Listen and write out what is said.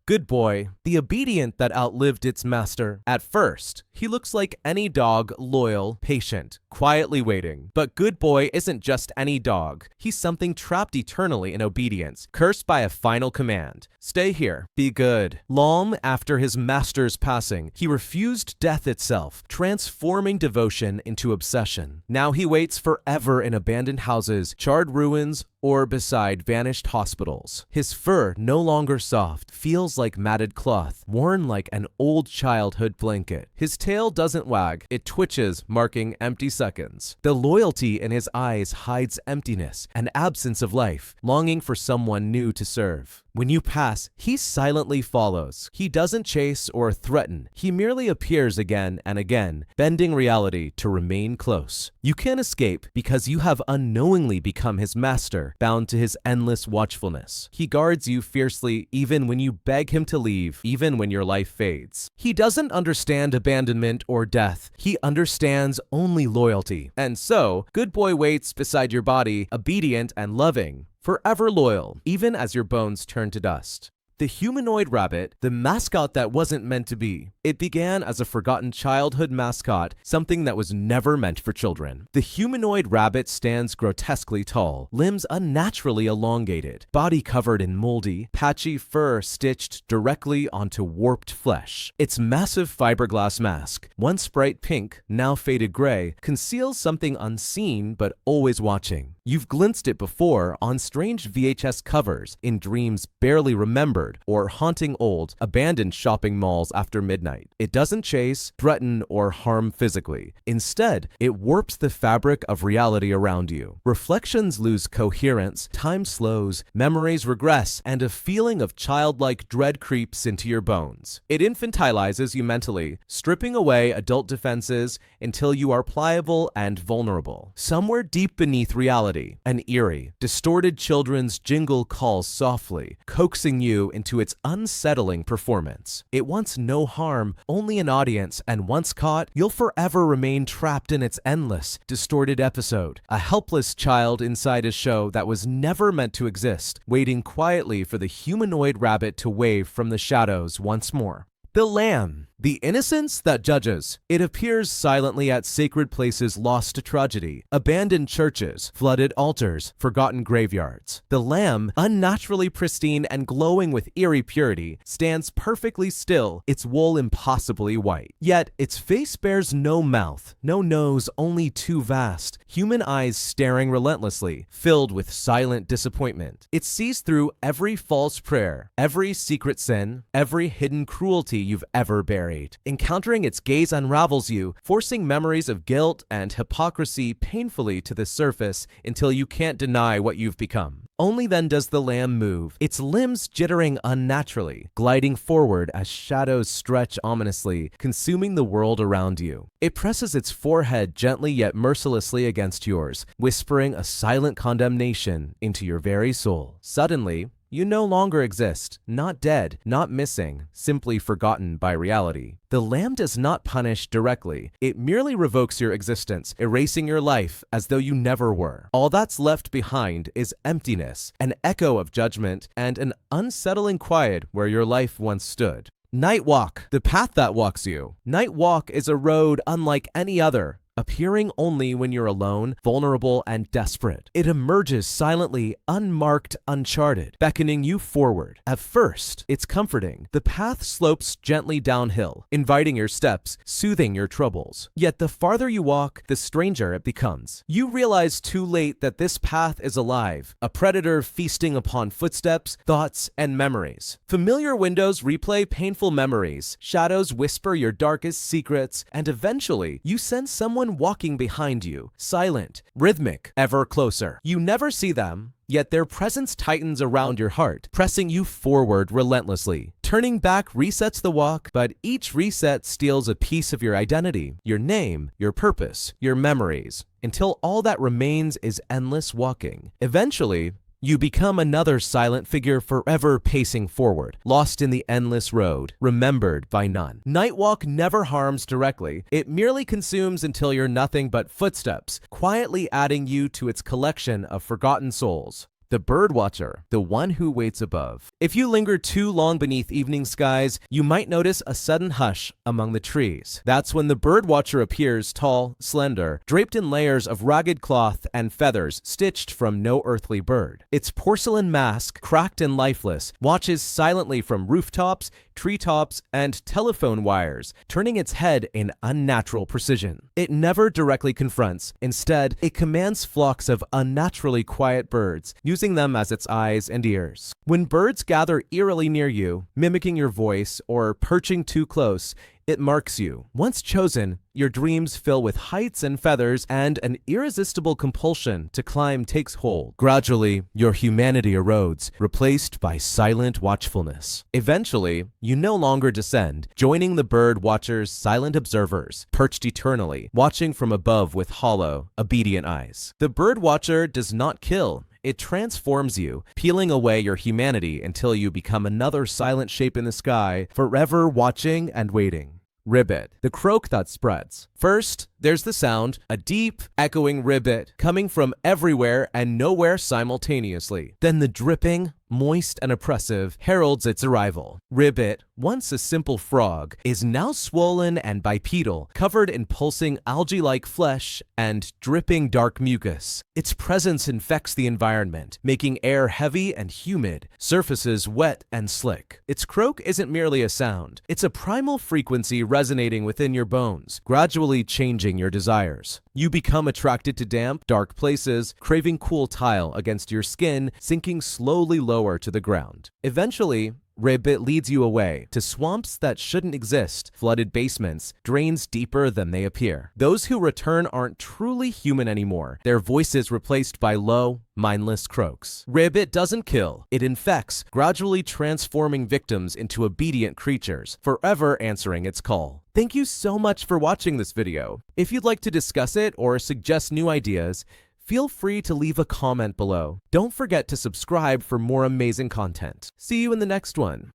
Good Boy, the obedient that outlived its master. At first, he looks like any dog, loyal, patient, quietly waiting. But Good Boy isn't just any dog. He's something trapped eternally in obedience, cursed by a final command. Stay here, be good. Long after his master's passing, he refused death itself, transforming devotion into obsession. Now he waits forever in abandoned houses, charred ruins, or beside vanished hospitals. His fur, no longer soft, feels like matted cloth, worn like an old childhood blanket. His tail doesn't wag, it twitches, marking empty seconds. The loyalty in his eyes hides emptiness, an absence of life, longing for someone new to serve. When you pass, he silently follows. He doesn't chase or threaten. He merely appears again and again, bending reality to remain close. You can't escape because you have unknowingly become his master, bound to his endless watchfulness. He guards you fiercely even when you beg him to leave, even when your life fades. He doesn't understand abandonment or death. He understands only loyalty. And so, Good Boy waits beside your body, obedient and loving, forever loyal, even as your bones turn to dust. The Humanoid Rabbit, the mascot that wasn't meant to be. It began as a forgotten childhood mascot, something that was never meant for children. The Humanoid Rabbit stands grotesquely tall, limbs unnaturally elongated, body covered in moldy, patchy fur stitched directly onto warped flesh. Its massive fiberglass mask, once bright pink, now faded gray, conceals something unseen but always watching. You've glimpsed it before on strange VHS covers, in dreams barely remembered, or haunting old, abandoned shopping malls after midnight. It doesn't chase, threaten, or harm physically. Instead, it warps the fabric of reality around you. Reflections lose coherence, time slows, memories regress, and a feeling of childlike dread creeps into your bones. It infantilizes you mentally, stripping away adult defenses until you are pliable and vulnerable. Somewhere deep beneath reality, an eerie, distorted children's jingle calls softly, coaxing you into its unsettling performance. It wants no harm, only an audience, and once caught, you'll forever remain trapped in its endless, distorted episode. A helpless child inside a show that was never meant to exist, waiting quietly for the Humanoid Rabbit to wave from the shadows once more. The Lamb, the innocence that judges. It appears silently at sacred places lost to tragedy, abandoned churches, flooded altars, forgotten graveyards. The Lamb, unnaturally pristine and glowing with eerie purity, stands perfectly still, its wool impossibly white. Yet, its face bears no mouth, no nose, only too vast, human eyes staring relentlessly, filled with silent disappointment. It sees through every false prayer, every secret sin, every hidden cruelty you've ever buried. Encountering its gaze unravels you, forcing memories of guilt and hypocrisy painfully to the surface until you can't deny what you've become. Only then does the Lamb move, its limbs jittering unnaturally, gliding forward as shadows stretch ominously, consuming the world around you. It presses its forehead gently yet mercilessly against yours, whispering a silent condemnation into your very soul. Suddenly, you no longer exist, not dead, not missing, simply forgotten by reality. The Lamb does not punish directly. It merely revokes your existence, erasing your life as though you never were. All that's left behind is emptiness, an echo of judgment, and an unsettling quiet where your life once stood. Night Walk, the path that walks you. Night Walk is a road unlike any other, appearing only when you're alone, vulnerable, and desperate. It emerges silently, unmarked, uncharted, beckoning you forward. At first, it's comforting. The path slopes gently downhill, inviting your steps, soothing your troubles. Yet the farther you walk, the stranger it becomes. You realize too late that this path is alive, a predator feasting upon footsteps, thoughts, and memories. Familiar windows replay painful memories, shadows whisper your darkest secrets, and eventually, you sense someone walking behind you, silent, rhythmic, ever closer. You never see them, yet their presence tightens around your heart, pressing you forward relentlessly. Turning back resets the walk, but each reset steals a piece of your identity, your name, your purpose, your memories, until all that remains is endless walking. Eventually, you become another silent figure forever pacing forward, lost in the endless road, remembered by none. Night Walk never harms directly. It merely consumes until you're nothing but footsteps, quietly adding you to its collection of forgotten souls. The bird watcher, the one who waits above. If you linger too long beneath evening skies, you might notice a sudden hush among the trees. That's when the bird watcher appears, tall, slender, draped in layers of ragged cloth and feathers stitched from no earthly bird. Its porcelain mask, cracked and lifeless, watches silently from rooftops, treetops, and telephone wires, turning its head in unnatural precision. It never directly confronts. Instead, it commands flocks of unnaturally quiet birds, using them as its eyes and ears. When birds gather eerily near you, mimicking your voice or perching too close, it marks you. Once chosen, your dreams fill with heights and feathers, and an irresistible compulsion to climb takes hold. Gradually, your humanity erodes, replaced by silent watchfulness. Eventually, you no longer descend, joining the bird watcher's silent observers, perched eternally, watching from above with hollow, obedient eyes. The bird watcher does not kill. It transforms you, peeling away your humanity until you become another silent shape in the sky, forever watching and waiting. Ribbit, the croak that spreads. First, there's the sound, a deep, echoing ribbit, coming from everywhere and nowhere simultaneously. Then the dripping, moist and oppressive, heralds its arrival. Ribbit, once a simple frog, is now swollen and bipedal, covered in pulsing algae-like flesh and dripping dark mucus. Its presence infects the environment, making air heavy and humid, surfaces wet and slick. Its croak isn't merely a sound, it's a primal frequency resonating within your bones, gradually changing your desires. You become attracted to damp, dark places, craving cool tile against your skin, sinking slowly lower to the ground. Eventually, Ribbit leads you away to swamps that shouldn't exist, flooded basements, drains deeper than they appear. Those who return aren't truly human anymore, their voices replaced by low, mindless croaks. Ribbit doesn't kill, it infects, gradually transforming victims into obedient creatures, forever answering its call. Thank you so much for watching this video. If you'd like to discuss it or suggest new ideas, feel free to leave a comment below. Don't forget to subscribe for more amazing content. See you in the next one.